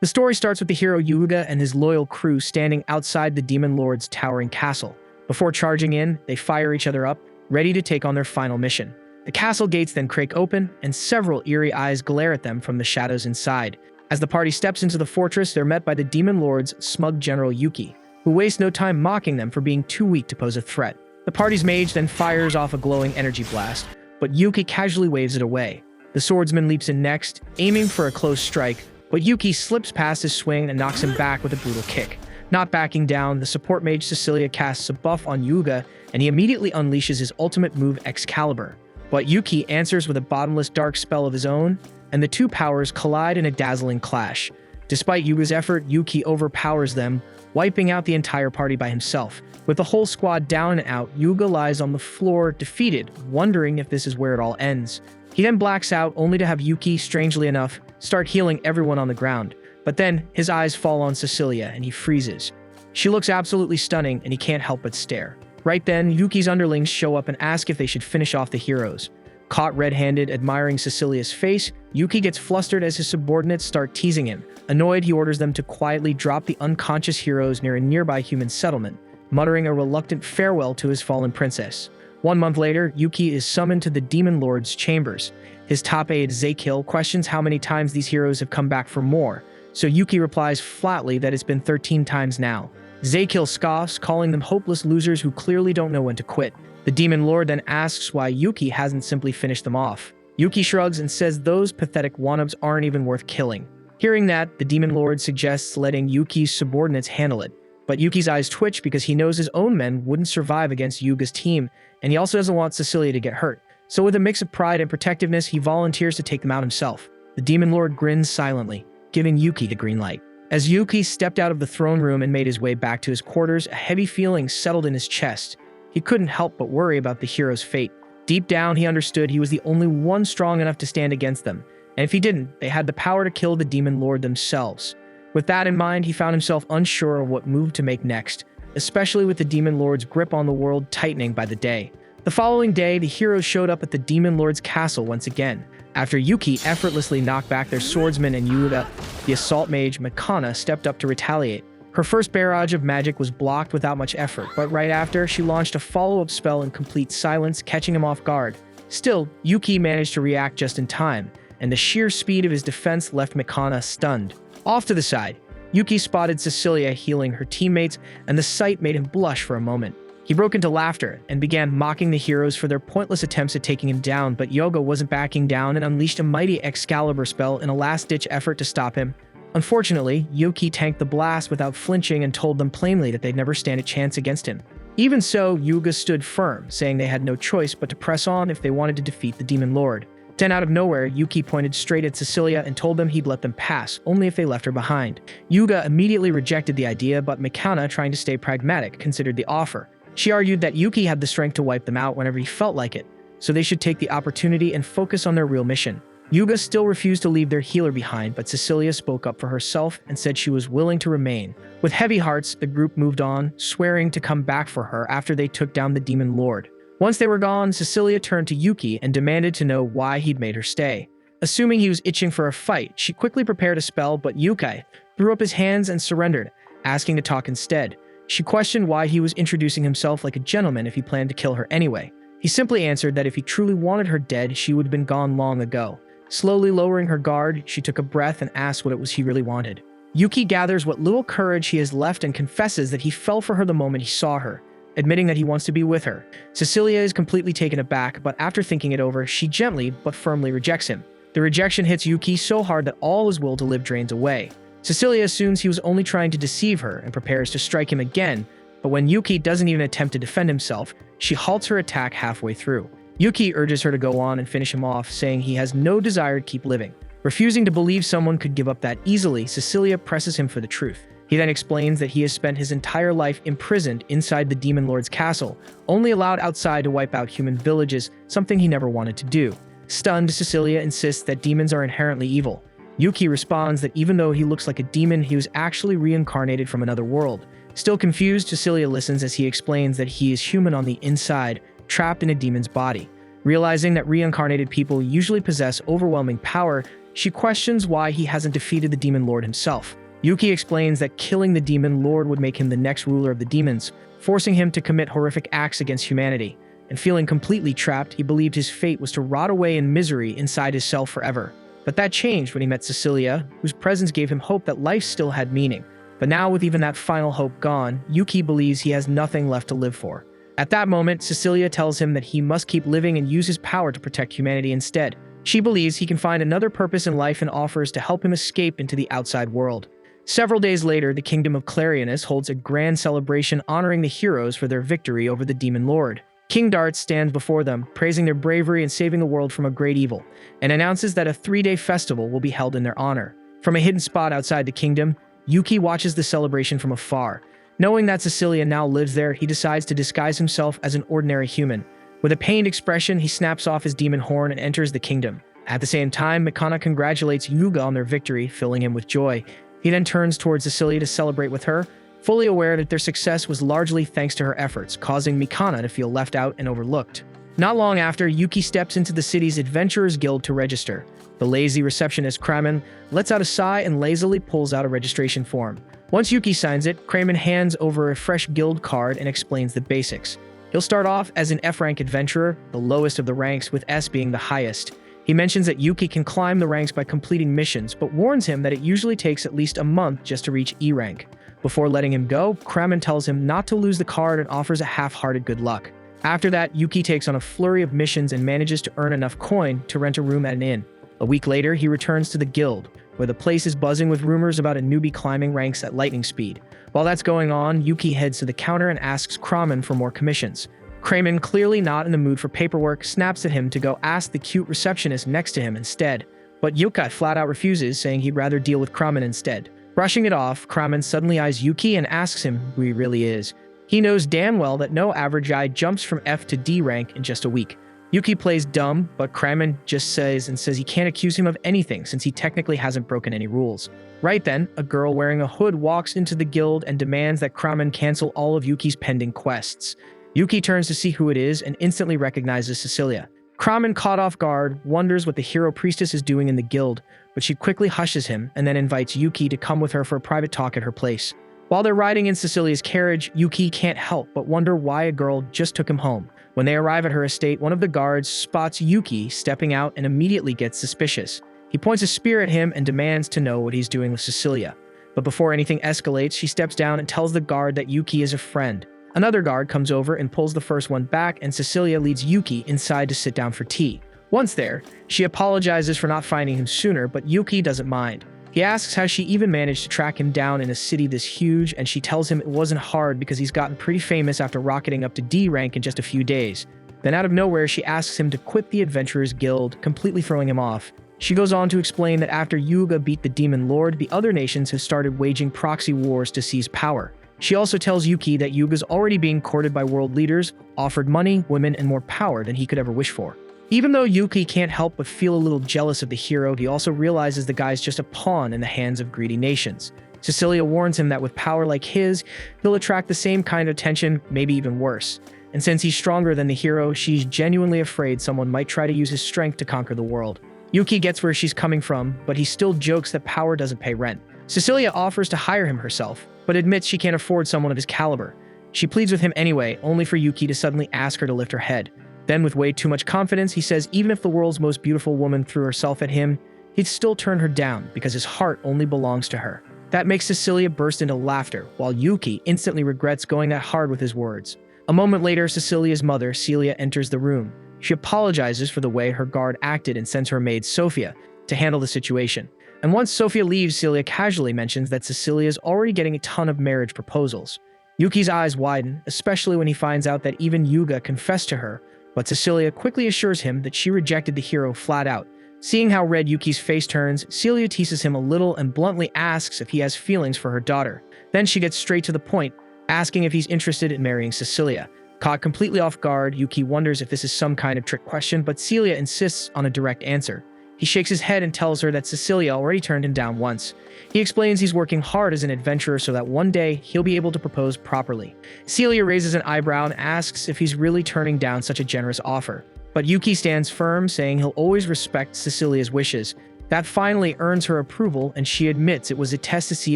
The story starts with the hero Yuga and his loyal crew standing outside the Demon Lord's towering castle. Before charging in, they fire each other up, ready to take on their final mission. The castle gates then crack open, and several eerie eyes glare at them from the shadows inside. As the party steps into the fortress, they're met by the Demon Lord's smug general Yuki, who wastes no time mocking them for being too weak to pose a threat. The party's mage then fires off a glowing energy blast, but Yuki casually waves it away. The swordsman leaps in next, aiming for a close strike, but Yuki slips past his swing and knocks him back with a brutal kick. Not backing down, the support mage Cecilia casts a buff on Yuga, and he immediately unleashes his ultimate move Excalibur. But Yuki answers with a bottomless dark spell of his own, and the two powers collide in a dazzling clash. Despite Yuga's effort, Yuki overpowers them, wiping out the entire party by himself. With the whole squad down and out, Yuga lies on the floor, defeated, wondering if this is where it all ends. He then blacks out, only to have Yuki, strangely enough, start healing everyone on the ground. But then, his eyes fall on Cecilia, and he freezes. She looks absolutely stunning, and he can't help but stare. Right then, Yuki's underlings show up and ask if they should finish off the heroes. Caught red-handed admiring Cecilia's face, Yuki gets flustered as his subordinates start teasing him. Annoyed, he orders them to quietly drop the unconscious heroes near a nearby human settlement, muttering a reluctant farewell to his fallen princess. 1 month later, Yuki is summoned to the Demon Lord's chambers. His top aide, Zakil, questions how many times these heroes have come back for more, so Yuki replies flatly that it's been 13 times now. Zakil scoffs, calling them hopeless losers who clearly don't know when to quit. The Demon Lord then asks why Yuki hasn't simply finished them off. Yuki shrugs and says those pathetic wannabes aren't even worth killing. Hearing that, the Demon Lord suggests letting Yuki's subordinates handle it. But Yuki's eyes twitch because he knows his own men wouldn't survive against Yuga's team, and he also doesn't want Cecilia to get hurt. So with a mix of pride and protectiveness, he volunteers to take them out himself. The Demon Lord grins silently, giving Yuki the green light. As Yuki stepped out of the throne room and made his way back to his quarters, a heavy feeling settled in his chest. He couldn't help but worry about the hero's fate. Deep down, he understood he was the only one strong enough to stand against them, and if he didn't, they had the power to kill the Demon Lord themselves. With that in mind, he found himself unsure of what move to make next, especially with the Demon Lord's grip on the world tightening by the day. The following day, the heroes showed up at the Demon Lord's castle once again. After Yuki effortlessly knocked back their swordsman and Yuga, the assault mage Mikana stepped up to retaliate. Her first barrage of magic was blocked without much effort, but right after, she launched a follow-up spell in complete silence, catching him off guard. Still, Yuki managed to react just in time, and the sheer speed of his defense left Mikana stunned. Off to the side, Yuki spotted Cecilia healing her teammates, and the sight made him blush for a moment. He broke into laughter and began mocking the heroes for their pointless attempts at taking him down, but Yoga wasn't backing down and unleashed a mighty Excalibur spell in a last-ditch effort to stop him. Unfortunately, Yuki tanked the blast without flinching and told them plainly that they'd never stand a chance against him. Even so, Yuga stood firm, saying they had no choice but to press on if they wanted to defeat the Demon Lord. Then out of nowhere, Yuki pointed straight at Cecilia and told them he'd let them pass, only if they left her behind. Yuga immediately rejected the idea, but Mikana, trying to stay pragmatic, considered the offer. She argued that Yuki had the strength to wipe them out whenever he felt like it, so they should take the opportunity and focus on their real mission. Yuga still refused to leave their healer behind, but Cecilia spoke up for herself and said she was willing to remain. With heavy hearts, the group moved on, swearing to come back for her after they took down the Demon Lord. Once they were gone, Cecilia turned to Yuki and demanded to know why he'd made her stay. Assuming he was itching for a fight, she quickly prepared a spell, but Yuki threw up his hands and surrendered, asking to talk instead. She questioned why he was introducing himself like a gentleman if he planned to kill her anyway. He simply answered that if he truly wanted her dead, she would have been gone long ago. Slowly lowering her guard, she took a breath and asked what it was he really wanted. Yuki gathers what little courage he has left and confesses that he fell for her the moment he saw her, admitting that he wants to be with her. Cecilia is completely taken aback, but after thinking it over, she gently but firmly rejects him. The rejection hits Yuki so hard that all his will to live drains away. Cecilia assumes he was only trying to deceive her and prepares to strike him again, but when Yuki doesn't even attempt to defend himself, she halts her attack halfway through. Yuki urges her to go on and finish him off, saying he has no desire to keep living. Refusing to believe someone could give up that easily, Cecilia presses him for the truth. He then explains that he has spent his entire life imprisoned inside the Demon Lord's castle, only allowed outside to wipe out human villages, something he never wanted to do. Stunned, Cecilia insists that demons are inherently evil. Yuki responds that even though he looks like a demon, he was actually reincarnated from another world. Still confused, Cecilia listens as he explains that he is human on the inside, trapped in a demon's body. Realizing that reincarnated people usually possess overwhelming power, She questions why he hasn't defeated the Demon Lord himself. Yuki explains that killing the Demon Lord would make him the next ruler of the demons, forcing him to commit horrific acts against humanity. And feeling completely trapped, he believed his fate was to rot away in misery inside his cell forever. But that changed when he met Cecilia, whose presence gave him hope that life still had meaning. But now, with even that final hope gone, Yuki believes he has nothing left to live for. At that moment, Cecilia tells him that he must keep living and use his power to protect humanity instead. She believes he can find another purpose in life and offers to help him escape into the outside world. Several days later, the Kingdom of Clarionus holds a grand celebration honoring the heroes for their victory over the Demon Lord. King Dart stands before them, praising their bravery in saving the world from a great evil, and announces that a 3-day festival will be held in their honor. From a hidden spot outside the kingdom, Yuki watches the celebration from afar. Knowing that Cecilia now lives there, he decides to disguise himself as an ordinary human. With a pained expression, he snaps off his demon horn and enters the kingdom. At the same time, Mikana congratulates Yuga on their victory, filling him with joy. He then turns towards Cecilia to celebrate with her, fully aware that their success was largely thanks to her efforts, causing Mikana to feel left out and overlooked. Not long after, Yuki steps into the city's Adventurers Guild to register. The lazy receptionist Kramen lets out a sigh and lazily pulls out a registration form. Once Yuki signs it, Kramen hands over a fresh guild card and explains the basics. He'll start off as an F-rank adventurer, the lowest of the ranks, with S being the highest. He mentions that Yuki can climb the ranks by completing missions, but warns him that it usually takes at least a month just to reach E rank. Before letting him go, Kramen tells him not to lose the card and offers a half-hearted good luck. After that, Yuki takes on a flurry of missions and manages to earn enough coin to rent a room at an inn. A week later, he returns to the guild, where the place is buzzing with rumors about a newbie climbing ranks at lightning speed. While that's going on, Yuki heads to the counter and asks Kramen for more commissions. Kramen, clearly not in the mood for paperwork, snaps at him to go ask the cute receptionist next to him instead. But Yuki flat out refuses, saying he'd rather deal with Kramen instead. Brushing it off, Kramen suddenly eyes Yuki and asks him who he really is. He knows damn well that no average guy jumps from F to D rank in just a week. Yuki plays dumb, but Kramen just says he can't accuse him of anything since he technically hasn't broken any rules. Right then, a girl wearing a hood walks into the guild and demands that Kramen cancel all of Yuki's pending quests. Yuki turns to see who it is and instantly recognizes Cecilia. Kramen, caught off guard, wonders what the hero priestess is doing in the guild, but she quickly hushes him and then invites Yuki to come with her for a private talk at her place. While they're riding in Cecilia's carriage, Yuki can't help but wonder why a girl just took him home. When they arrive at her estate, one of the guards spots Yuki stepping out and immediately gets suspicious. He points a spear at him and demands to know what he's doing with Cecilia. But before anything escalates, she steps down and tells the guard that Yuki is a friend. Another guard comes over and pulls the first one back, and Cecilia leads Yuki inside to sit down for tea. Once there, she apologizes for not finding him sooner, but Yuki doesn't mind. He asks how she even managed to track him down in a city this huge, and she tells him it wasn't hard because he's gotten pretty famous after rocketing up to D rank in just a few days. Then out of nowhere, she asks him to quit the Adventurers Guild, completely throwing him off. She goes on to explain that after Yuga beat the Demon Lord, the other nations have started waging proxy wars to seize power. She also tells Yuki that Yuga's already being courted by world leaders, offered money, women, and more power than he could ever wish for. Even though Yuki can't help but feel a little jealous of the hero, he also realizes the guy's just a pawn in the hands of greedy nations. Cecilia warns him that with power like his, he'll attract the same kind of attention, maybe even worse. And since he's stronger than the hero, she's genuinely afraid someone might try to use his strength to conquer the world. Yuki gets where she's coming from, but he still jokes that power doesn't pay rent. Cecilia offers to hire him herself, but admits she can't afford someone of his caliber. She pleads with him anyway, only for Yuki to suddenly ask her to lift her head. Then, with way too much confidence, he says even if the world's most beautiful woman threw herself at him, he'd still turn her down because his heart only belongs to her. That makes Cecilia burst into laughter, while Yuki instantly regrets going that hard with his words. A moment later, Cecilia's mother, Celia, enters the room. She apologizes for the way her guard acted and sends her maid, Sophia, to handle the situation. And once Sophia leaves, Celia casually mentions that Cecilia is already getting a ton of marriage proposals. Yuki's eyes widen, especially when he finds out that even Yuga confessed to her, but Cecilia quickly assures him that she rejected the hero flat out. Seeing how red Yuki's face turns, Celia teases him a little and bluntly asks if he has feelings for her daughter. Then she gets straight to the point, asking if he's interested in marrying Cecilia. Caught completely off guard, Yuki wonders if this is some kind of trick question, but Celia insists on a direct answer. He shakes his head and tells her that Cecilia already turned him down once. He explains he's working hard as an adventurer so that one day he'll be able to propose properly. Celia raises an eyebrow and asks if he's really turning down such a generous offer. But Yuki stands firm, saying he'll always respect Cecilia's wishes. That finally earns her approval, and she admits it was a test to see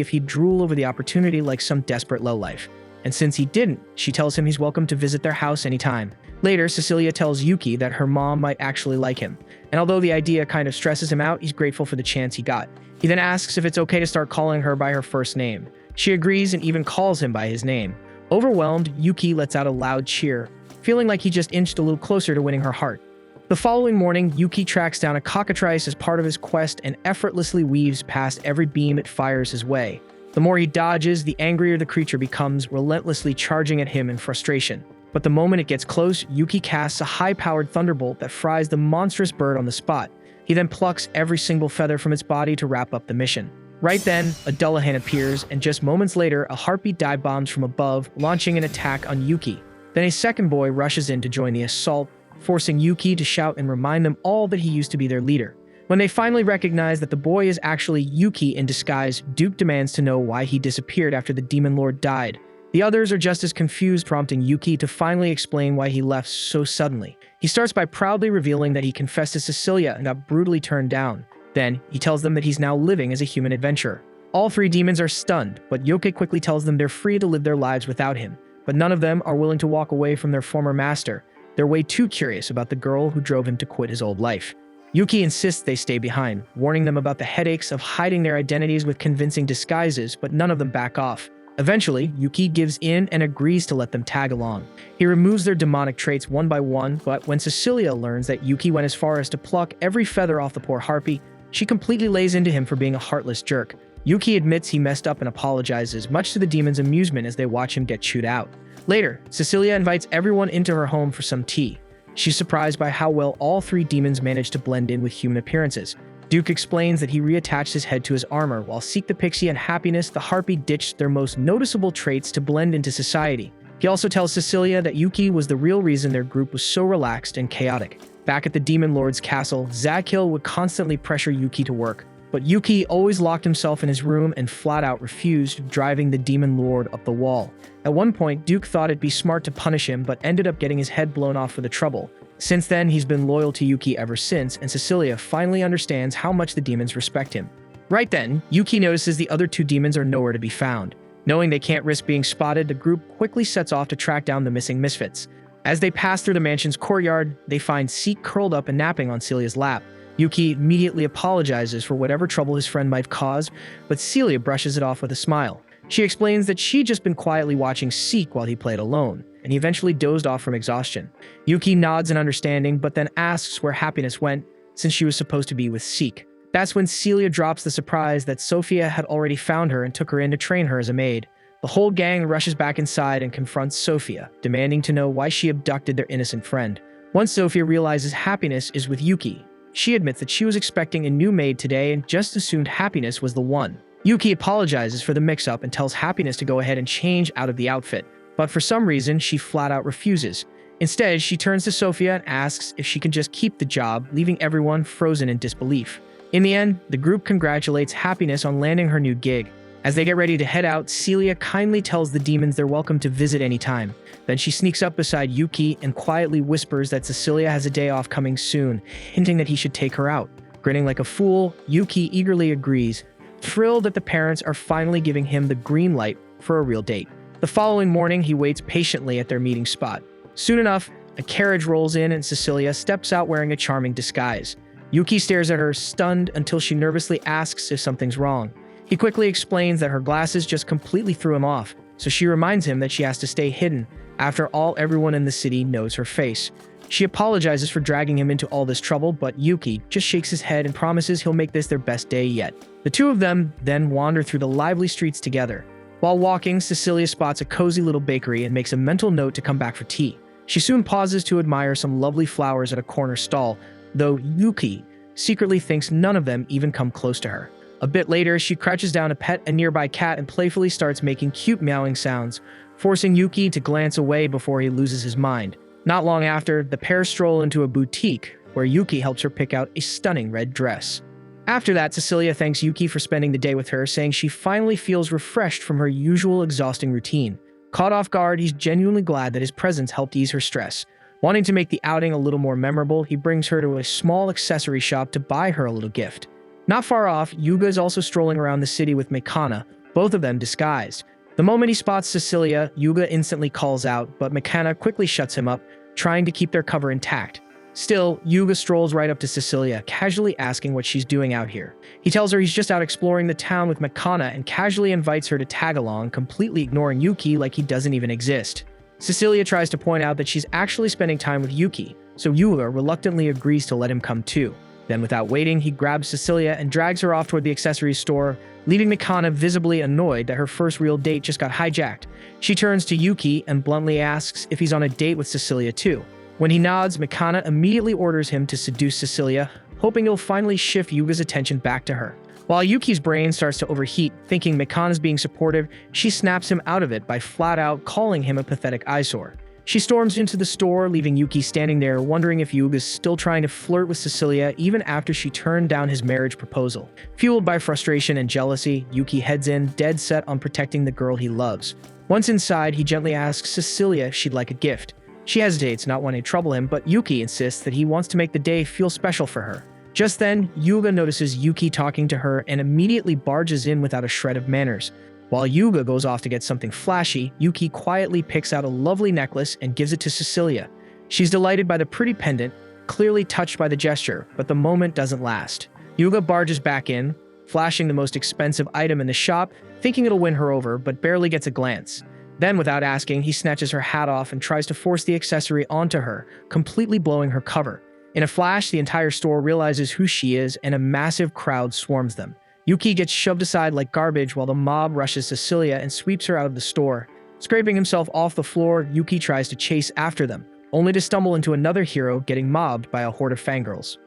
if he'd drool over the opportunity like some desperate lowlife. And since he didn't, she tells him he's welcome to visit their house anytime. Later, Cecilia tells Yuki that her mom might actually like him, and although the idea kind of stresses him out, he's grateful for the chance he got. He then asks if it's okay to start calling her by her first name. She agrees and even calls him by his name. Overwhelmed, Yuki lets out a loud cheer, feeling like he just inched a little closer to winning her heart. The following morning, Yuki tracks down a cockatrice as part of his quest and effortlessly weaves past every beam it fires his way. The more he dodges, the angrier the creature becomes, relentlessly charging at him in frustration. But the moment it gets close, Yuki casts a high-powered thunderbolt that fries the monstrous bird on the spot. He then plucks every single feather from its body to wrap up the mission. Right then, a Dullahan appears, and just moments later, a harpy dive bombs from above, launching an attack on Yuki. Then a second boy rushes in to join the assault, forcing Yuki to shout and remind them all that he used to be their leader. When they finally recognize that the boy is actually Yuki in disguise, Duke demands to know why he disappeared after the Demon Lord died. The others are just as confused, prompting Yuki to finally explain why he left so suddenly. He starts by proudly revealing that he confessed to Cecilia and got brutally turned down. Then, he tells them that he's now living as a human adventurer. All three demons are stunned, but Yoke quickly tells them they're free to live their lives without him. But none of them are willing to walk away from their former master. They're way too curious about the girl who drove him to quit his old life. Yuki insists they stay behind, warning them about the headaches of hiding their identities with convincing disguises, but none of them back off. Eventually, Yuki gives in and agrees to let them tag along. He removes their demonic traits one by one, but when Cecilia learns that Yuki went as far as to pluck every feather off the poor harpy, she completely lays into him for being a heartless jerk. Yuki admits he messed up and apologizes, much to the demons' amusement as they watch him get chewed out. Later, Cecilia invites everyone into her home for some tea. She's surprised by how well all three demons manage to blend in with human appearances. Duke explains that he reattached his head to his armor, while Seek the Pixie and Happiness the Harpy ditched their most noticeable traits to blend into society. He also tells Cecilia that Yuki was the real reason their group was so relaxed and chaotic. Back at the Demon Lord's castle, Zakiel would constantly pressure Yuki to work, but Yuki always locked himself in his room and flat out refused, driving the Demon Lord up the wall. At one point, Duke thought it'd be smart to punish him, but ended up getting his head blown off for the trouble. Since then, he's been loyal to Yuki ever since, and Cecilia finally understands how much the demons respect him. Right then, Yuki notices the other two demons are nowhere to be found. Knowing they can't risk being spotted, the group quickly sets off to track down the missing misfits. As they pass through the mansion's courtyard, they find Seek curled up and napping on Celia's lap. Yuki immediately apologizes for whatever trouble his friend might cause, but Celia brushes it off with a smile. She explains that she'd just been quietly watching Seek while he played alone, and he eventually dozed off from exhaustion. Yuki nods in understanding, but then asks where Happiness went, since she was supposed to be with Seek. That's when Celia drops the surprise that Sophia had already found her and took her in to train her as a maid. The whole gang rushes back inside and confronts Sophia, demanding to know why she abducted their innocent friend. Once Sophia realizes Happiness is with Yuki, she admits that she was expecting a new maid today and just assumed Happiness was the one. Yuki apologizes for the mix-up and tells Happiness to go ahead and change out of the outfit, but for some reason, she flat out refuses. Instead, she turns to Sophia and asks if she can just keep the job, leaving everyone frozen in disbelief. In the end, the group congratulates Happiness on landing her new gig. As they get ready to head out, Celia kindly tells the demons they're welcome to visit anytime. Then she sneaks up beside Yuki and quietly whispers that Cecilia has a day off coming soon, hinting that he should take her out. Grinning like a fool, Yuki eagerly agrees, thrilled that the parents are finally giving him the green light for a real date. The following morning, he waits patiently at their meeting spot. Soon enough, a carriage rolls in and Cecilia steps out wearing a charming disguise. Yuki stares at her, stunned, until she nervously asks if something's wrong. He quickly explains that her glasses just completely threw him off, so she reminds him that she has to stay hidden. After all, everyone in the city knows her face. She apologizes for dragging him into all this trouble, but Yuki just shakes his head and promises he'll make this their best day yet. The two of them then wander through the lively streets together. While walking, Cecilia spots a cozy little bakery and makes a mental note to come back for tea. She soon pauses to admire some lovely flowers at a corner stall, though Yuki secretly thinks none of them even come close to her. A bit later, she crouches down to pet a nearby cat and playfully starts making cute meowing sounds, forcing Yuki to glance away before he loses his mind. Not long after, the pair stroll into a boutique, where Yuki helps her pick out a stunning red dress. After that, Cecilia thanks Yuki for spending the day with her, saying she finally feels refreshed from her usual exhausting routine. Caught off guard, he's genuinely glad that his presence helped ease her stress. Wanting to make the outing a little more memorable, he brings her to a small accessory shop to buy her a little gift. Not far off, Yuga is also strolling around the city with Mikana, both of them disguised. The moment he spots Cecilia, Yuga instantly calls out, but Mikana quickly shuts him up, trying to keep their cover intact. Still, Yuga strolls right up to Cecilia, casually asking what she's doing out here. He tells her he's just out exploring the town with Mikana and casually invites her to tag along, completely ignoring Yuki like he doesn't even exist. Cecilia tries to point out that she's actually spending time with Yuki, so Yuga reluctantly agrees to let him come too. Then without waiting, he grabs Cecilia and drags her off toward the accessories store, leaving Mikana visibly annoyed that her first real date just got hijacked. She turns to Yuki and bluntly asks if he's on a date with Cecilia too. When he nods, Mikana immediately orders him to seduce Cecilia, hoping he'll finally shift Yuga's attention back to her. While Yuki's brain starts to overheat, thinking Mikana's being supportive, she snaps him out of it by flat out calling him a pathetic eyesore. She storms into the store, leaving Yuki standing there, wondering if Yuga's still trying to flirt with Cecilia even after she turned down his marriage proposal. Fueled by frustration and jealousy, Yuki heads in, dead set on protecting the girl he loves. Once inside, he gently asks Cecilia if she'd like a gift. She hesitates, not wanting to trouble him, but Yuki insists that he wants to make the day feel special for her. Just then, Yuga notices Yuki talking to her and immediately barges in without a shred of manners. While Yuga goes off to get something flashy, Yuki quietly picks out a lovely necklace and gives it to Cecilia. She's delighted by the pretty pendant, clearly touched by the gesture, but the moment doesn't last. Yuga barges back in, flashing the most expensive item in the shop, thinking it'll win her over, but barely gets a glance. Then, without asking, he snatches her hat off and tries to force the accessory onto her, completely blowing her cover. In a flash, the entire store realizes who she is, and a massive crowd swarms them. Yuki gets shoved aside like garbage while the mob rushes Cecilia and sweeps her out of the store. Scraping himself off the floor, Yuki tries to chase after them, only to stumble into another hero getting mobbed by a horde of fangirls.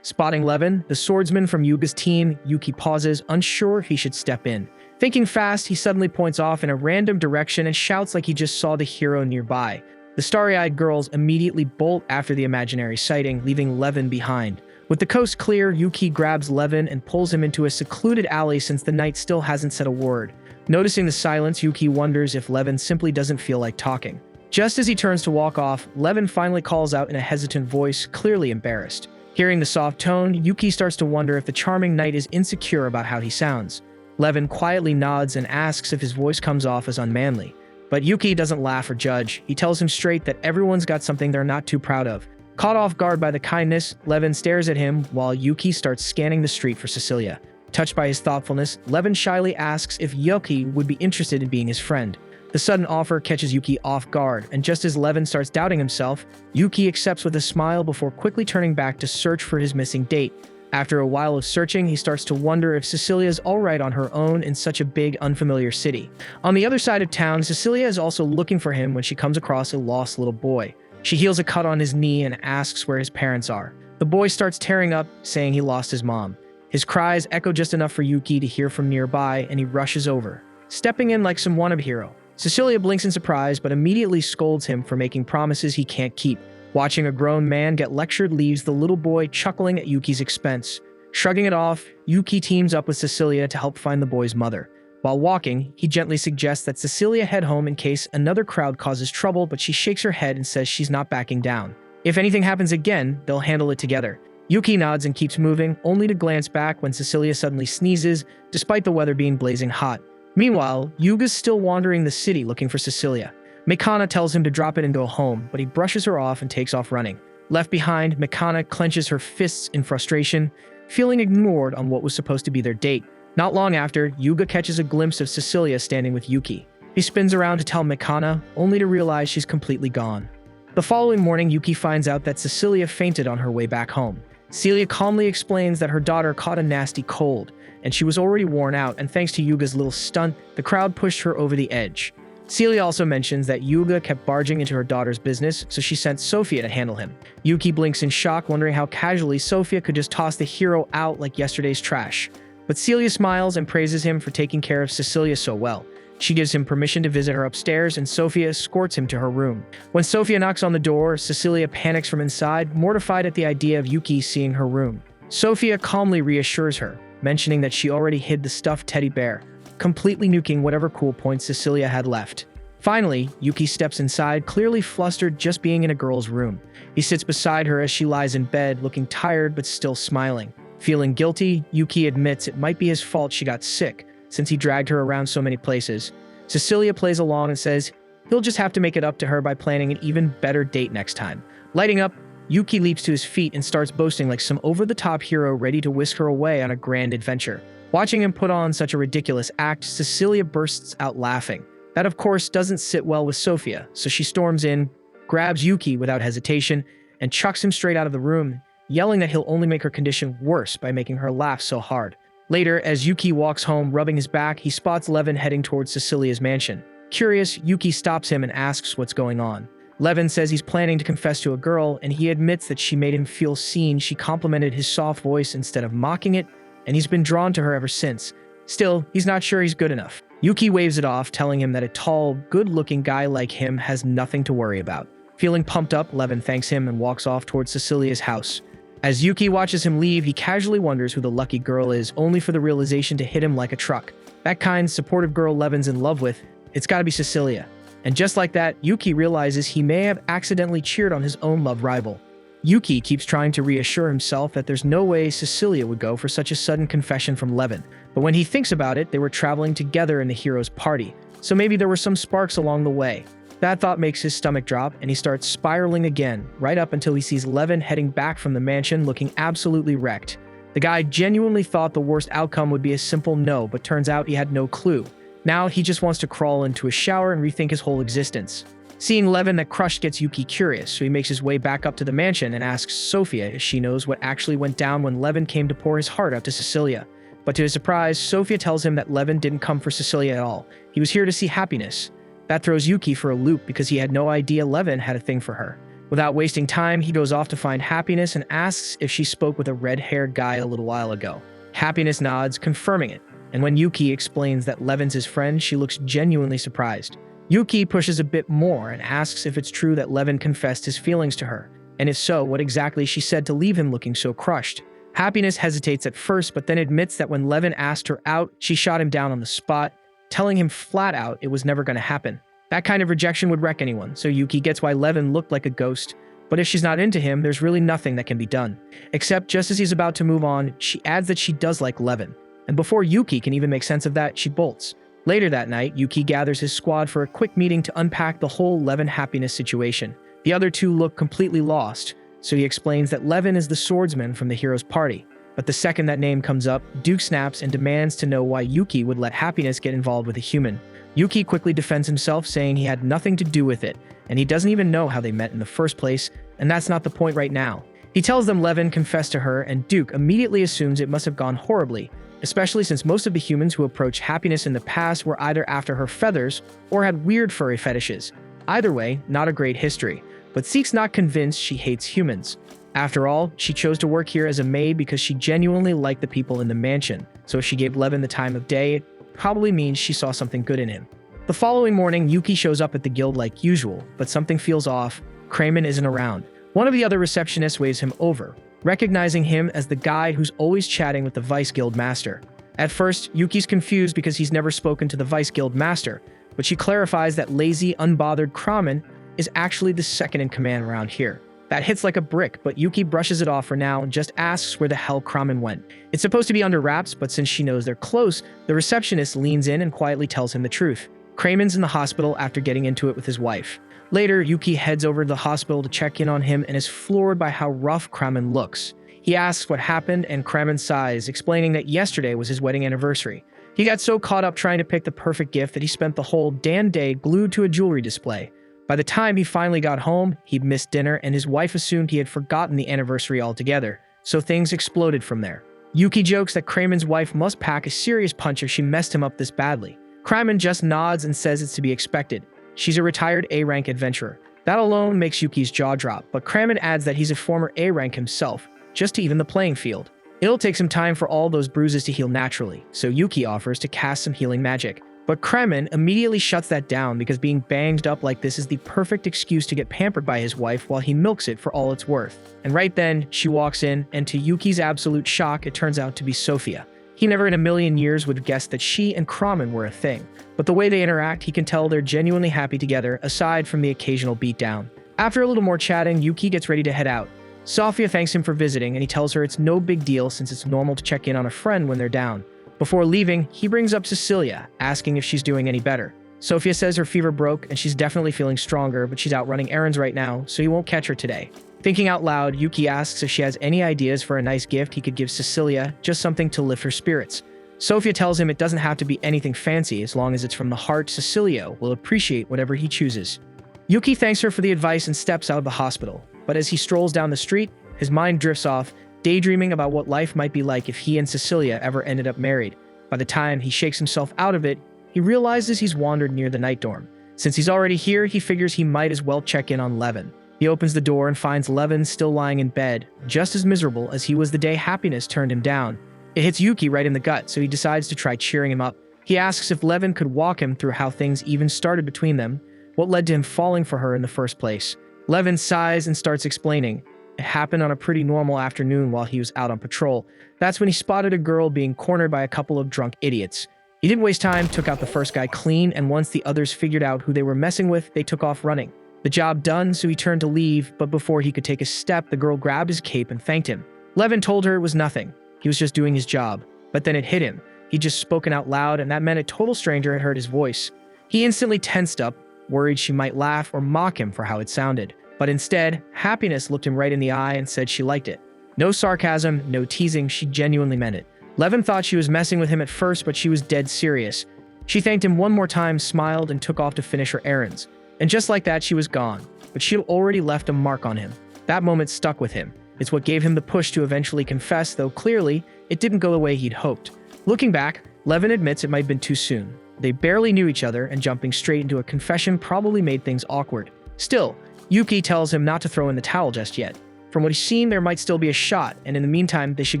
Spotting Levin, the swordsman from Yuga's team, Yuki pauses, unsure if he should step in. Thinking fast, he suddenly points off in a random direction and shouts like he just saw the hero nearby. The starry-eyed girls immediately bolt after the imaginary sighting, leaving Levin behind. With the coast clear, Yuki grabs Levin and pulls him into a secluded alley since the knight still hasn't said a word. Noticing the silence, Yuki wonders if Levin simply doesn't feel like talking. Just as he turns to walk off, Levin finally calls out in a hesitant voice, clearly embarrassed. Hearing the soft tone, Yuki starts to wonder if the charming knight is insecure about how he sounds. Levin quietly nods and asks if his voice comes off as unmanly. But Yuki doesn't laugh or judge. He tells him straight that everyone's got something they're not too proud of. Caught off guard by the kindness, Levin stares at him while Yuki starts scanning the street for Cecilia. Touched by his thoughtfulness, Levin shyly asks if Yuki would be interested in being his friend. The sudden offer catches Yuki off guard, and just as Levin starts doubting himself, Yuki accepts with a smile before quickly turning back to search for his missing date. After a while of searching, he starts to wonder if Cecilia's alright on her own in such a big, unfamiliar city. On the other side of town, Cecilia is also looking for him when she comes across a lost little boy. She heals a cut on his knee and asks where his parents are. The boy starts tearing up, saying he lost his mom. His cries echo just enough for Yuki to hear from nearby, and he rushes over, stepping in like some wannabe hero. Cecilia blinks in surprise, but immediately scolds him for making promises he can't keep. Watching a grown man get lectured leaves the little boy chuckling at Yuki's expense. Shrugging it off, Yuki teams up with Cecilia to help find the boy's mother. While walking, he gently suggests that Cecilia head home in case another crowd causes trouble, but she shakes her head and says she's not backing down. If anything happens again, they'll handle it together. Yuki nods and keeps moving, only to glance back when Cecilia suddenly sneezes, despite the weather being blazing hot. Meanwhile, Yuga's still wandering the city looking for Cecilia. Mikana tells him to drop it and go home, but he brushes her off and takes off running. Left behind, Mikana clenches her fists in frustration, feeling ignored on what was supposed to be their date. Not long after, Yuga catches a glimpse of Cecilia standing with Yuki. He spins around to tell Mikana, only to realize she's completely gone. The following morning, Yuki finds out that Cecilia fainted on her way back home. Celia calmly explains that her daughter caught a nasty cold, and she was already worn out, and thanks to Yuga's little stunt, the crowd pushed her over the edge. Celia also mentions that Yuga kept barging into her daughter's business, so she sent Sophia to handle him. Yuki blinks in shock, wondering how casually Sophia could just toss the hero out like yesterday's trash. But Celia smiles and praises him for taking care of Cecilia so well. She gives him permission to visit her upstairs, and Sophia escorts him to her room. When Sophia knocks on the door, Cecilia panics from inside, mortified at the idea of Yuki seeing her room. Sophia calmly reassures her, mentioning that she already hid the stuffed teddy bear, completely nuking whatever cool points Cecilia had left. Finally, Yuki steps inside, clearly flustered just being in a girl's room. He sits beside her as she lies in bed, looking tired but still smiling. Feeling guilty, Yuki admits it might be his fault she got sick, since he dragged her around so many places. Cecilia plays along and says he'll just have to make it up to her by planning an even better date next time. Lighting up, Yuki leaps to his feet and starts boasting like some over-the-top hero ready to whisk her away on a grand adventure. Watching him put on such a ridiculous act, Cecilia bursts out laughing. That, of course, doesn't sit well with Sophia, so she storms in, grabs Yuki without hesitation, and chucks him straight out of the room, yelling that he'll only make her condition worse by making her laugh so hard. Later, as Yuki walks home, rubbing his back, he spots Levin heading towards Cecilia's mansion. Curious, Yuki stops him and asks what's going on. Levin says he's planning to confess to a girl, and he admits that she made him feel seen. She complimented his soft voice instead of mocking it, and he's been drawn to her ever since. Still, he's not sure he's good enough. Yuki waves it off, telling him that a tall, good-looking guy like him has nothing to worry about. Feeling pumped up, Levin thanks him and walks off towards Cecilia's house. As Yuki watches him leave, he casually wonders who the lucky girl is, only for the realization to hit him like a truck. That kind, supportive girl Levin's in love with, it's gotta be Cecilia. And just like that, Yuki realizes he may have accidentally cheered on his own love rival. Yuki keeps trying to reassure himself that there's no way Cecilia would go for such a sudden confession from Levin. But when he thinks about it, they were traveling together in the hero's party, so maybe there were some sparks along the way. That thought makes his stomach drop, and he starts spiraling again, right up until he sees Levin heading back from the mansion looking absolutely wrecked. The guy genuinely thought the worst outcome would be a simple no, but turns out he had no clue. Now he just wants to crawl into a shower and rethink his whole existence. Seeing Levin that crushed gets Yuki curious, so he makes his way back up to the mansion and asks Sophia if she knows what actually went down when Levin came to pour his heart out to Cecilia. But to his surprise, Sophia tells him that Levin didn't come for Cecilia at all. He was here to see happiness. That throws Yuki for a loop because he had no idea Levin had a thing for her. Without wasting time, he goes off to find Happiness and asks if she spoke with a red-haired guy a little while ago. Happiness nods, confirming it, and when Yuki explains that Levin's his friend, she looks genuinely surprised. Yuki pushes a bit more and asks if it's true that Levin confessed his feelings to her, and if so, what exactly she said to leave him looking so crushed. Happiness hesitates at first, but then admits that when Levin asked her out, she shot him down on the spot, telling him flat out it was never going to happen. That kind of rejection would wreck anyone, so Yuki gets why Levin looked like a ghost. But if she's not into him, there's really nothing that can be done. Except just as he's about to move on, she adds that she does like Levin. And before Yuki can even make sense of that, she bolts. Later that night, Yuki gathers his squad for a quick meeting to unpack the whole Levin Happiness situation. The other two look completely lost, so he explains that Levin is the swordsman from the hero's party. But the second that name comes up, Duke snaps and demands to know why Yuki would let Happiness get involved with a human. Yuki quickly defends himself, saying he had nothing to do with it, and he doesn't even know how they met in the first place, and that's not the point right now. He tells them Levin confessed to her, and Duke immediately assumes it must have gone horribly, especially since most of the humans who approached Happiness in the past were either after her feathers or had weird furry fetishes. Either way, not a great history, but Seek's not convinced she hates humans. After all, she chose to work here as a maid because she genuinely liked the people in the mansion, so if she gave Levin the time of day, it probably means she saw something good in him. The following morning, Yuki shows up at the guild like usual, but something feels off. Kramen isn't around. One of the other receptionists waves him over, recognizing him as the guy who's always chatting with the Vice Guild Master. At first, Yuki's confused because he's never spoken to the Vice Guild Master, but she clarifies that lazy, unbothered Kramen is actually the second in command around here. That hits like a brick, but Yuki brushes it off for now and just asks where the hell Kramen went. It's supposed to be under wraps, but since she knows they're close, the receptionist leans in and quietly tells him the truth. Kramen's in the hospital after getting into it with his wife. Later, Yuki heads over to the hospital to check in on him and is floored by how rough Kramen looks. He asks what happened, and Kramen sighs, explaining that yesterday was his wedding anniversary. He got so caught up trying to pick the perfect gift that he spent the whole damn day glued to a jewelry display. By the time he finally got home, he'd missed dinner, and his wife assumed he had forgotten the anniversary altogether, so things exploded from there. Yuki jokes that Kramen's wife must pack a serious punch if she messed him up this badly. Kramen just nods and says it's to be expected. She's a retired A-rank adventurer. That alone makes Yuki's jaw drop, but Kramen adds that he's a former A-rank himself, just to even the playing field. It'll take some time for all those bruises to heal naturally, so Yuki offers to cast some healing magic. But Kramen immediately shuts that down because being banged up like this is the perfect excuse to get pampered by his wife while he milks it for all it's worth. And right then, she walks in, and to Yuki's absolute shock, it turns out to be Sophia. He never in a million years would have guessed that she and Kramen were a thing. But the way they interact, he can tell they're genuinely happy together, aside from the occasional beatdown. After a little more chatting, Yuki gets ready to head out. Sophia thanks him for visiting, and he tells her it's no big deal since it's normal to check in on a friend when they're down. Before leaving, he brings up Cecilia, asking if she's doing any better. Sophia says her fever broke and she's definitely feeling stronger, but she's out running errands right now, so he won't catch her today. Thinking out loud, Yuki asks if she has any ideas for a nice gift he could give Cecilia, just something to lift her spirits. Sophia tells him it doesn't have to be anything fancy, as long as it's from the heart. Cecilia will appreciate whatever he chooses. Yuki thanks her for the advice and steps out of the hospital, but as he strolls down the street, his mind drifts off, daydreaming about what life might be like if he and Cecilia ever ended up married. By the time he shakes himself out of it, he realizes he's wandered near the night dorm. Since he's already here, he figures he might as well check in on Levin. He opens the door and finds Levin still lying in bed, just as miserable as he was the day happiness turned him down. It hits Yuki right in the gut, so he decides to try cheering him up. He asks if Levin could walk him through how things even started between them, what led to him falling for her in the first place. Levin sighs and starts explaining. It happened on a pretty normal afternoon while he was out on patrol. That's when he spotted a girl being cornered by a couple of drunk idiots. He didn't waste time, took out the first guy clean, and once the others figured out who they were messing with, they took off running. The job done, so he turned to leave, but before he could take a step, the girl grabbed his cape and thanked him. Levin told her it was nothing. He was just doing his job. But then it hit him. He'd just spoken out loud, and that meant a total stranger had heard his voice. He instantly tensed up, worried she might laugh or mock him for how it sounded. But instead, happiness looked him right in the eye and said she liked it. No sarcasm, no teasing, she genuinely meant it. Levin thought she was messing with him at first, but she was dead serious. She thanked him one more time, smiled, and took off to finish her errands. And just like that, she was gone. But she'd already left a mark on him. That moment stuck with him. It's what gave him the push to eventually confess, though clearly, it didn't go the way he'd hoped. Looking back, Levin admits it might have been too soon. They barely knew each other, and jumping straight into a confession probably made things awkward. Still, Yuki tells him not to throw in the towel just yet. From what he's seen, there might still be a shot, and in the meantime, they should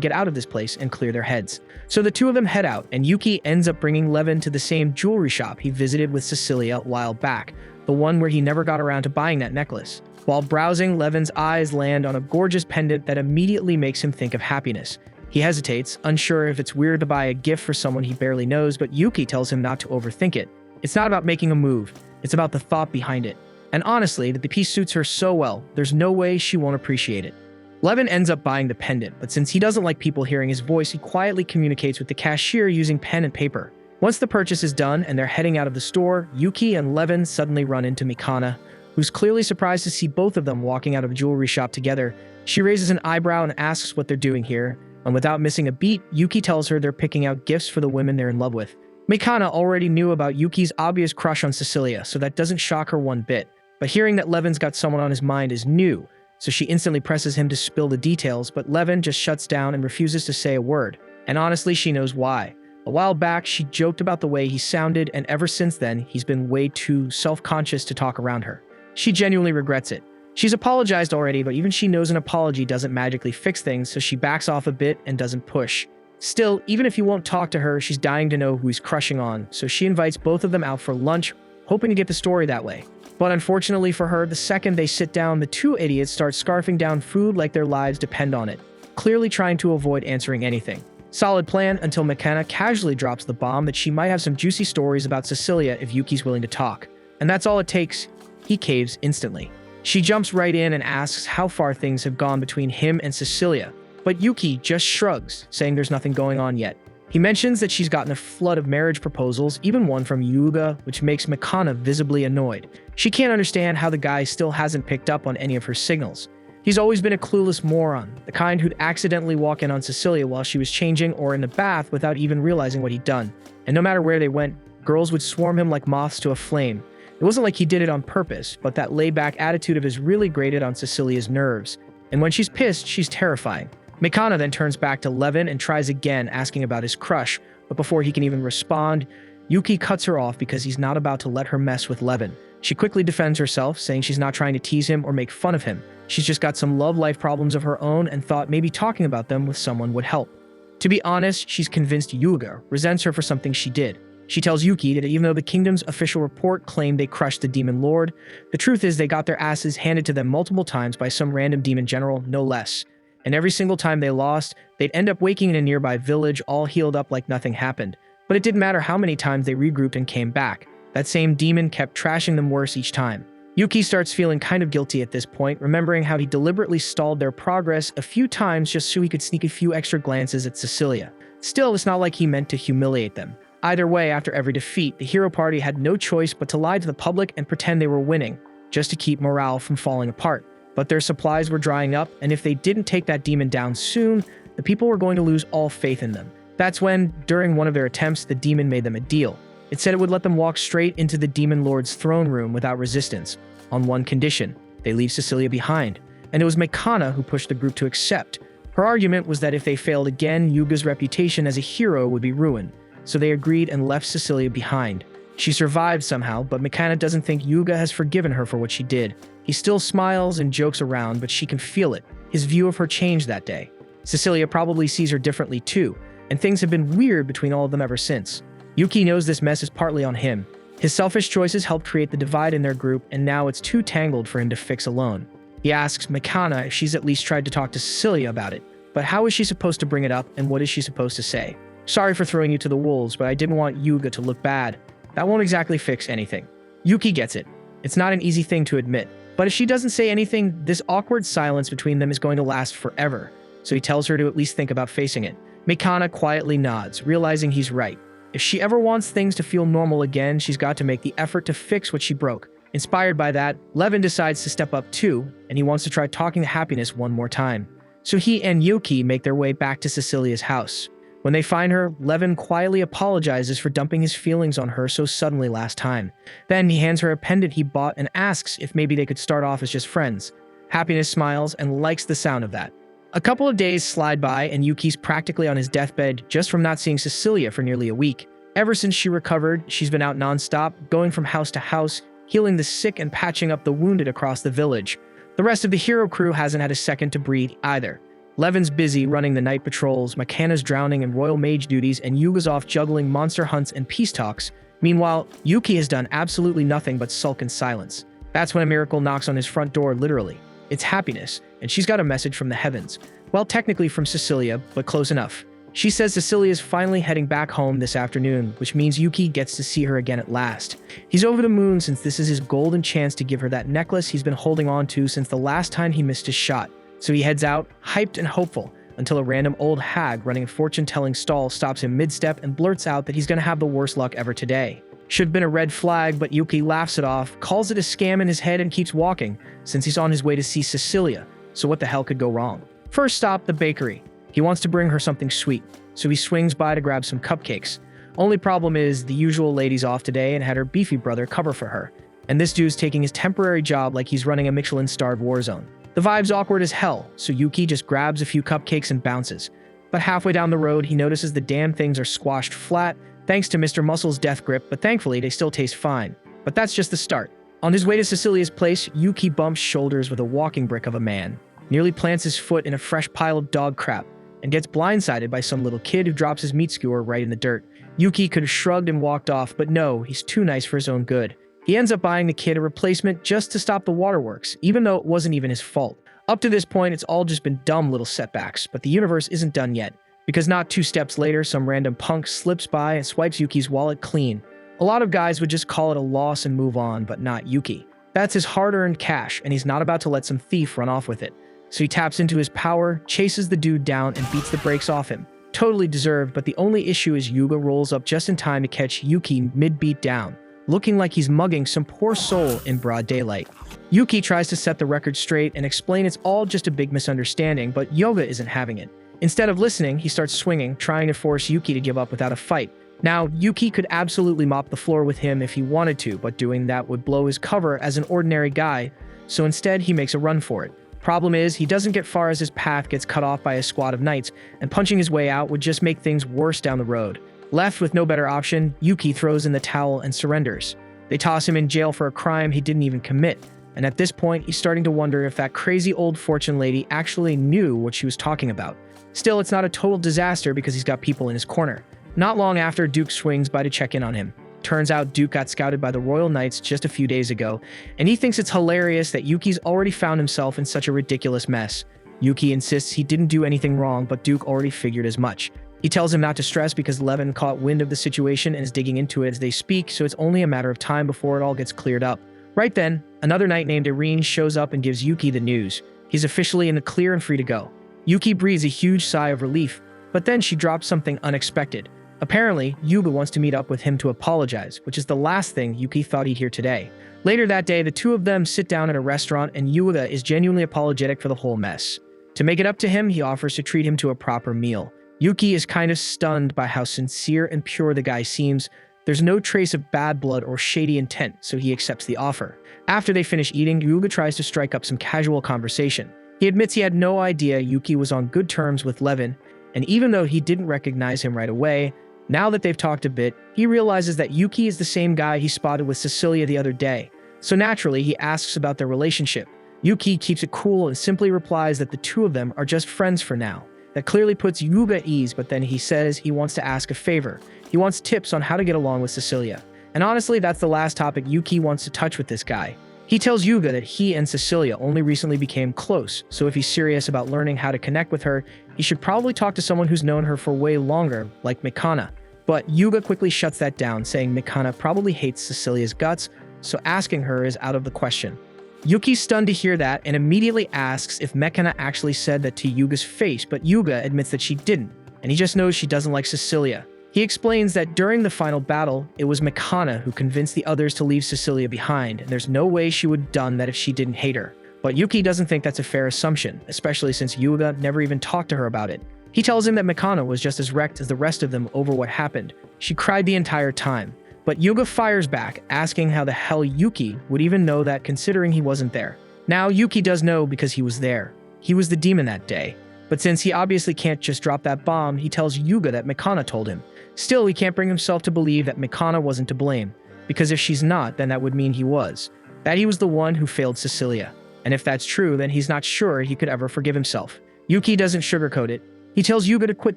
get out of this place and clear their heads. So the two of them head out, and Yuki ends up bringing Levin to the same jewelry shop he visited with Cecilia a while back, the one where he never got around to buying that necklace. While browsing, Levin's eyes land on a gorgeous pendant that immediately makes him think of happiness. He hesitates, unsure if it's weird to buy a gift for someone he barely knows, but Yuki tells him not to overthink it. It's not about making a move, it's about the thought behind it. And honestly, the piece suits her so well, there's no way she won't appreciate it. Levin ends up buying the pendant, but since he doesn't like people hearing his voice, he quietly communicates with the cashier using pen and paper. Once the purchase is done and they're heading out of the store, Yuki and Levin suddenly run into Mikana, who's clearly surprised to see both of them walking out of a jewelry shop together. She raises an eyebrow and asks what they're doing here, and without missing a beat, Yuki tells her they're picking out gifts for the women they're in love with. Mikana already knew about Yuki's obvious crush on Cecilia, so that doesn't shock her one bit. But hearing that Levin's got someone on his mind is new, so she instantly presses him to spill the details, but Levin just shuts down and refuses to say a word. And honestly, she knows why. A while back, she joked about the way he sounded, and ever since then, he's been way too self-conscious to talk around her. She genuinely regrets it. She's apologized already, but even she knows an apology doesn't magically fix things, so she backs off a bit and doesn't push. Still, even if he won't talk to her, she's dying to know who he's crushing on, so she invites both of them out for lunch, hoping to get the story that way. But unfortunately for her, the second they sit down, the two idiots start scarfing down food like their lives depend on it, clearly trying to avoid answering anything. Solid plan until McKenna casually drops the bomb that she might have some juicy stories about Cecilia if Yuki's willing to talk. And that's all it takes. He caves instantly. She jumps right in and asks how far things have gone between him and Cecilia, but Yuki just shrugs, saying there's nothing going on yet. He mentions that she's gotten a flood of marriage proposals, even one from Yuga, which makes Mikana visibly annoyed. She can't understand how the guy still hasn't picked up on any of her signals. He's always been a clueless moron, the kind who'd accidentally walk in on Cecilia while she was changing or in the bath without even realizing what he'd done. And no matter where they went, girls would swarm him like moths to a flame. It wasn't like he did it on purpose, but that laid-back attitude of his really grated on Cecilia's nerves. And when she's pissed, she's terrifying. Mikana then turns back to Levin and tries again, asking about his crush, but before he can even respond, Yuki cuts her off because he's not about to let her mess with Levin. She quickly defends herself, saying she's not trying to tease him or make fun of him. She's just got some love-life problems of her own and thought maybe talking about them with someone would help. To be honest, she's convinced Yuga resents her for something she did. She tells Yuki that even though the kingdom's official report claimed they crushed the demon lord, the truth is they got their asses handed to them multiple times by some random demon general, no less. And every single time they lost, they'd end up waking in a nearby village all healed up like nothing happened. But it didn't matter how many times they regrouped and came back. That same demon kept trashing them worse each time. Yuki starts feeling kind of guilty at this point, remembering how he deliberately stalled their progress a few times just so he could sneak a few extra glances at Cecilia. Still, it's not like he meant to humiliate them. Either way, after every defeat, the hero party had no choice but to lie to the public and pretend they were winning, just to keep morale from falling apart. But their supplies were drying up, and if they didn't take that demon down soon, the people were going to lose all faith in them. That's when, during one of their attempts, the demon made them a deal. It said it would let them walk straight into the demon lord's throne room without resistance, on one condition: they leave Cecilia behind. And it was Mekana who pushed the group to accept. Her argument was that if they failed again, Yuga's reputation as a hero would be ruined, so they agreed and left Cecilia behind. She survived somehow, but Mekana doesn't think Yuga has forgiven her for what she did. He still smiles and jokes around, but she can feel it. His view of her changed that day. Cecilia probably sees her differently too, and things have been weird between all of them ever since. Yuki knows this mess is partly on him. His selfish choices helped create the divide in their group, and now it's too tangled for him to fix alone. He asks Mekana if she's at least tried to talk to Cecilia about it, but how is she supposed to bring it up, and what is she supposed to say? Sorry for throwing you to the wolves, but I didn't want Yuga to look bad. That won't exactly fix anything. Yuki gets it. It's not an easy thing to admit, but if she doesn't say anything, this awkward silence between them is going to last forever, so he tells her to at least think about facing it. Mekana quietly nods, realizing he's right. If she ever wants things to feel normal again, she's got to make the effort to fix what she broke. Inspired by that, Levin decides to step up too, and he wants to try talking to Happiness one more time. So he and Yuki make their way back to Cecilia's house. When they find her, Levin quietly apologizes for dumping his feelings on her so suddenly last time. Then he hands her a pendant he bought and asks if maybe they could start off as just friends. Happiness smiles and likes the sound of that. A couple of days slide by and Yuki's practically on his deathbed just from not seeing Cecilia for nearly a week. Ever since she recovered, she's been out nonstop, going from house to house, healing the sick and patching up the wounded across the village. The rest of the hero crew hasn't had a second to breathe either. Levin's busy running the night patrols, Mekana's drowning in royal mage duties, and Yuga's off juggling monster hunts and peace talks. Meanwhile, Yuki has done absolutely nothing but sulk in silence. That's when a miracle knocks on his front door, literally. It's Happiness, and she's got a message from the heavens. Well, technically from Cecilia, but close enough. She says Cecilia's finally heading back home this afternoon, which means Yuki gets to see her again at last. He's over the moon since this is his golden chance to give her that necklace he's been holding on to since the last time he missed his shot. So he heads out, hyped and hopeful, until a random old hag running a fortune-telling stall stops him mid-step and blurts out that he's gonna have the worst luck ever today. Should've been a red flag, but Yuki laughs it off, calls it a scam in his head and keeps walking, since he's on his way to see Cecilia, so what the hell could go wrong? First stop, the bakery. He wants to bring her something sweet, so he swings by to grab some cupcakes. Only problem is, the usual lady's off today and had her beefy brother cover for her, and this dude's taking his temporary job like he's running a Michelin-starred war zone. The vibe's awkward as hell, so Yuki just grabs a few cupcakes and bounces. But halfway down the road, he notices the damn things are squashed flat, thanks to Mr. Muscle's death grip, but thankfully they still taste fine. But that's just the start. On his way to Cecilia's place, Yuki bumps shoulders with a walking brick of a man, nearly plants his foot in a fresh pile of dog crap, and gets blindsided by some little kid who drops his meat skewer right in the dirt. Yuki could have shrugged and walked off, but no, he's too nice for his own good. He ends up buying the kid a replacement just to stop the waterworks, even though it wasn't even his fault. Up to this point, it's all just been dumb little setbacks, but the universe isn't done yet, because not 2 steps later, some random punk slips by and swipes Yuki's wallet clean. A lot of guys would just call it a loss and move on, but not Yuki. That's his hard-earned cash, and he's not about to let some thief run off with it. So he taps into his power, chases the dude down, and beats the brakes off him. Totally deserved, but the only issue is Yuga rolls up just in time to catch Yuki mid-beat down, looking like he's mugging some poor soul in broad daylight. Yuki tries to set the record straight and explain it's all just a big misunderstanding, but Yoga isn't having it. Instead of listening, he starts swinging, trying to force Yuki to give up without a fight. Now, Yuki could absolutely mop the floor with him if he wanted to, but doing that would blow his cover as an ordinary guy, so instead he makes a run for it. Problem is, he doesn't get far as his path gets cut off by a squad of knights, and punching his way out would just make things worse down the road. Left with no better option, Yuki throws in the towel and surrenders. They toss him in jail for a crime he didn't even commit, and at this point, he's starting to wonder if that crazy old fortune lady actually knew what she was talking about. Still, it's not a total disaster because he's got people in his corner. Not long after, Duke swings by to check in on him. Turns out Duke got scouted by the Royal Knights just a few days ago, and he thinks it's hilarious that Yuki's already found himself in such a ridiculous mess. Yuki insists he didn't do anything wrong, but Duke already figured as much. He tells him not to stress because Levin caught wind of the situation and is digging into it as they speak, so it's only a matter of time before it all gets cleared up. Right then, another knight named Irene shows up and gives Yuki the news. He's officially in the clear and free to go. Yuki breathes a huge sigh of relief, but then she drops something unexpected. Apparently, Yuga wants to meet up with him to apologize, which is the last thing Yuki thought he'd hear today. Later that day, the two of them sit down at a restaurant and Yuga is genuinely apologetic for the whole mess. To make it up to him, he offers to treat him to a proper meal. Yuki is kind of stunned by how sincere and pure the guy seems. There's no trace of bad blood or shady intent, so he accepts the offer. After they finish eating, Yuga tries to strike up some casual conversation. He admits he had no idea Yuki was on good terms with Levin, and even though he didn't recognize him right away, now that they've talked a bit, he realizes that Yuki is the same guy he spotted with Cecilia the other day. So naturally, he asks about their relationship. Yuki keeps it cool and simply replies that the two of them are just friends for now. That clearly puts Yuga at ease, but then he says he wants to ask a favor. He wants tips on how to get along with Cecilia. And honestly, that's the last topic Yuki wants to touch with this guy. He tells Yuga that he and Cecilia only recently became close, so if he's serious about learning how to connect with her, he should probably talk to someone who's known her for way longer, like Mikana. But Yuga quickly shuts that down, saying Mikana probably hates Cecilia's guts, so asking her is out of the question. Yuki's stunned to hear that and immediately asks if Mikana actually said that to Yuga's face, but Yuga admits that she didn't, and he just knows she doesn't like Cecilia. He explains that during the final battle, it was Mikana who convinced the others to leave Cecilia behind, and there's no way she would have done that if she didn't hate her. But Yuki doesn't think that's a fair assumption, especially since Yuga never even talked to her about it. He tells him that Mikana was just as wrecked as the rest of them over what happened. She cried the entire time. But Yuga fires back, asking how the hell Yuki would even know that considering he wasn't there. Now Yuki does know because he was there. He was the demon that day. But since he obviously can't just drop that bomb, he tells Yuga that Mikana told him. Still, he can't bring himself to believe that Mikana wasn't to blame, because if she's not, then that would mean he was. That he was the one who failed Cecilia. And if that's true, then he's not sure he could ever forgive himself. Yuki doesn't sugarcoat it. He tells Yuga to quit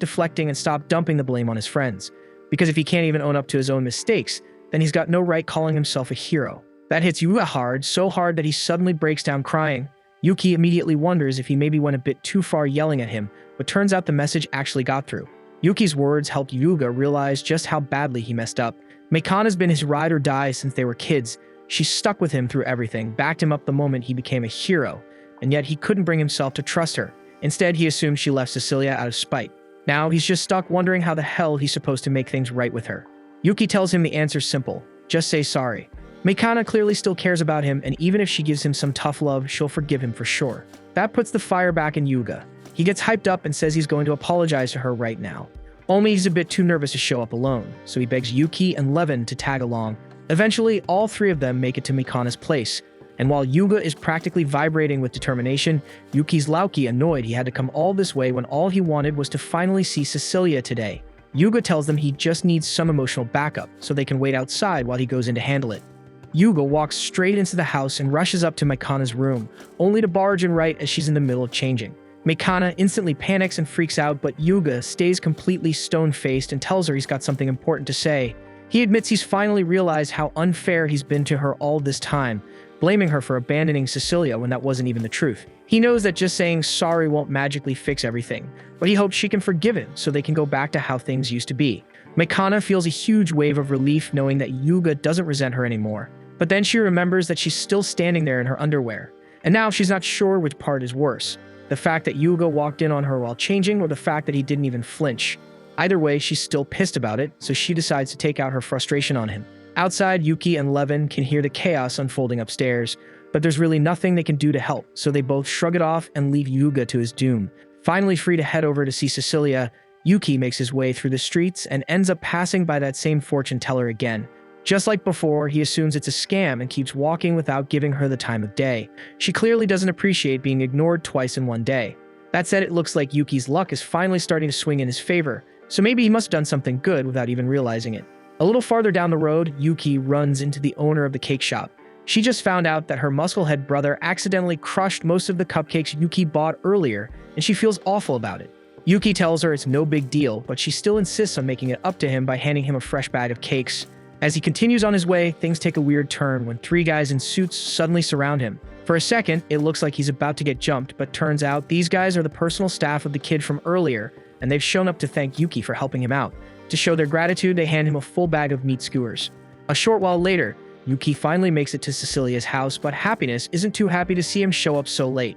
deflecting and stop dumping the blame on his friends. Because if he can't even own up to his own mistakes, then he's got no right calling himself a hero. That hits Yuga hard, so hard that he suddenly breaks down crying. Yuki immediately wonders if he maybe went a bit too far yelling at him, but turns out the message actually got through. Yuki's words helped Yuga realize just how badly he messed up. Mikana's been his ride or die since they were kids. She stuck with him through everything, backed him up the moment he became a hero, and yet he couldn't bring himself to trust her. Instead, he assumed she left Cecilia out of spite. Now, he's just stuck wondering how the hell he's supposed to make things right with her. Yuki tells him the answer's simple. Just say sorry. Mikana clearly still cares about him, and even if she gives him some tough love, she'll forgive him for sure. That puts the fire back in Yuga. He gets hyped up and says he's going to apologize to her right now. Only he's a bit too nervous to show up alone, so he begs Yuki and Levin to tag along. Eventually, all three of them make it to Mikana's place. And while Yuga is practically vibrating with determination, Yuki's low-key annoyed he had to come all this way when all he wanted was to finally see Cecilia today. Yuga tells them he just needs some emotional backup, so they can wait outside while he goes in to handle it. Yuga walks straight into the house and rushes up to Mikana's room, only to barge in right as she's in the middle of changing. Mikana instantly panics and freaks out, but Yuga stays completely stone-faced and tells her he's got something important to say. He admits he's finally realized how unfair he's been to her all this time, blaming her for abandoning Cecilia when that wasn't even the truth. He knows that just saying sorry won't magically fix everything, but he hopes she can forgive him so they can go back to how things used to be. Mikana feels a huge wave of relief knowing that Yuga doesn't resent her anymore, but then she remembers that she's still standing there in her underwear, and now she's not sure which part is worse. The fact that Yuga walked in on her while changing, or the fact that he didn't even flinch. Either way, she's still pissed about it, so she decides to take out her frustration on him. Outside, Yuki and Levin can hear the chaos unfolding upstairs, but there's really nothing they can do to help, so they both shrug it off and leave Yuga to his doom. Finally free to head over to see Cecilia, Yuki makes his way through the streets and ends up passing by that same fortune teller again. Just like before, he assumes it's a scam and keeps walking without giving her the time of day. She clearly doesn't appreciate being ignored twice in one day. That said, it looks like Yuki's luck is finally starting to swing in his favor, so maybe he must have done something good without even realizing it. A little farther down the road, Yuki runs into the owner of the cake shop. She just found out that her musclehead brother accidentally crushed most of the cupcakes Yuki bought earlier, and she feels awful about it. Yuki tells her it's no big deal, but she still insists on making it up to him by handing him a fresh bag of cakes. As he continues on his way, things take a weird turn when three guys in suits suddenly surround him. For a second, it looks like he's about to get jumped, but turns out these guys are the personal staff of the kid from earlier, and they've shown up to thank Yuki for helping him out. To show their gratitude, they hand him a full bag of meat skewers. A short while later, Yuki finally makes it to Cecilia's house, but Happiness isn't too happy to see him show up so late.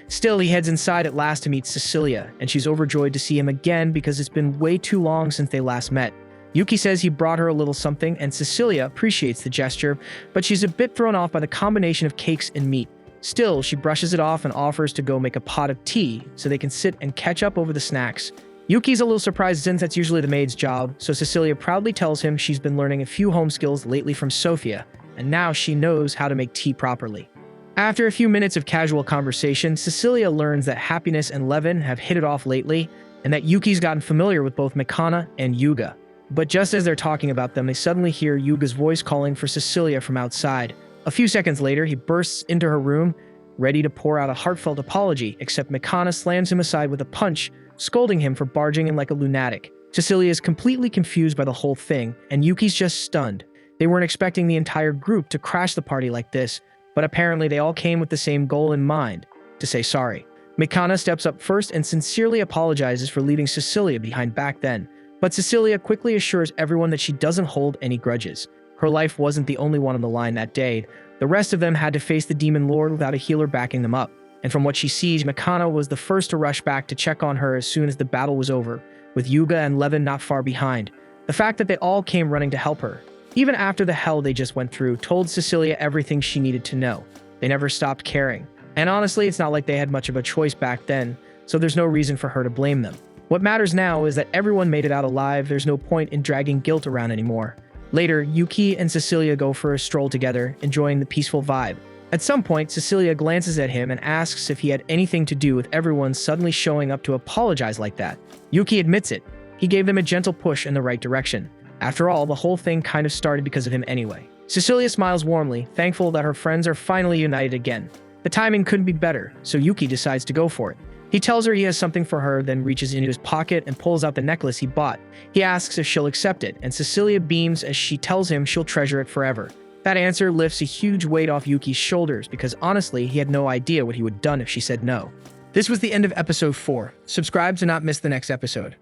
Still, he heads inside at last to meet Cecilia, and she's overjoyed to see him again because it's been way too long since they last met. Yuki says he brought her a little something, and Cecilia appreciates the gesture, but she's a bit thrown off by the combination of cakes and meat. Still, she brushes it off and offers to go make a pot of tea so they can sit and catch up over the snacks. Yuki's a little surprised since that's usually the maid's job, so Cecilia proudly tells him she's been learning a few home skills lately from Sophia, and now she knows how to make tea properly. After a few minutes of casual conversation, Cecilia learns that Happiness and Levin have hit it off lately, and that Yuki's gotten familiar with both Mikana and Yuga. But just as they're talking about them, they suddenly hear Yuga's voice calling for Cecilia from outside. A few seconds later, he bursts into her room, ready to pour out a heartfelt apology, except Mikana slams him aside with a punch, scolding him for barging in like a lunatic. Cecilia is completely confused by the whole thing, and Yuki's just stunned. They weren't expecting the entire group to crash the party like this, but apparently they all came with the same goal in mind, to say sorry. Mikana steps up first and sincerely apologizes for leaving Cecilia behind back then, but Cecilia quickly assures everyone that she doesn't hold any grudges. Her life wasn't the only one on the line that day. The rest of them had to face the Demon Lord without a healer backing them up, and from what she sees, Mikana was the first to rush back to check on her as soon as the battle was over, with Yuga and Levin not far behind. The fact that they all came running to help her, even after the hell they just went through, told Cecilia everything she needed to know. They never stopped caring. And honestly, it's not like they had much of a choice back then, so there's no reason for her to blame them. What matters now is that everyone made it out alive. There's no point in dragging guilt around anymore. Later, Yuki and Cecilia go for a stroll together, enjoying the peaceful vibe. At some point, Cecilia glances at him and asks if he had anything to do with everyone suddenly showing up to apologize like that. Yuki admits it. He gave them a gentle push in the right direction. After all, the whole thing kind of started because of him anyway. Cecilia smiles warmly, thankful that her friends are finally united again. The timing couldn't be better, so Yuki decides to go for it. He tells her he has something for her, then reaches into his pocket and pulls out the necklace he bought. He asks if she'll accept it, and Cecilia beams as she tells him she'll treasure it forever. That answer lifts a huge weight off Yuki's shoulders because honestly, he had no idea what he would have done if she said no. This was the end of episode 4. Subscribe to not miss the next episode.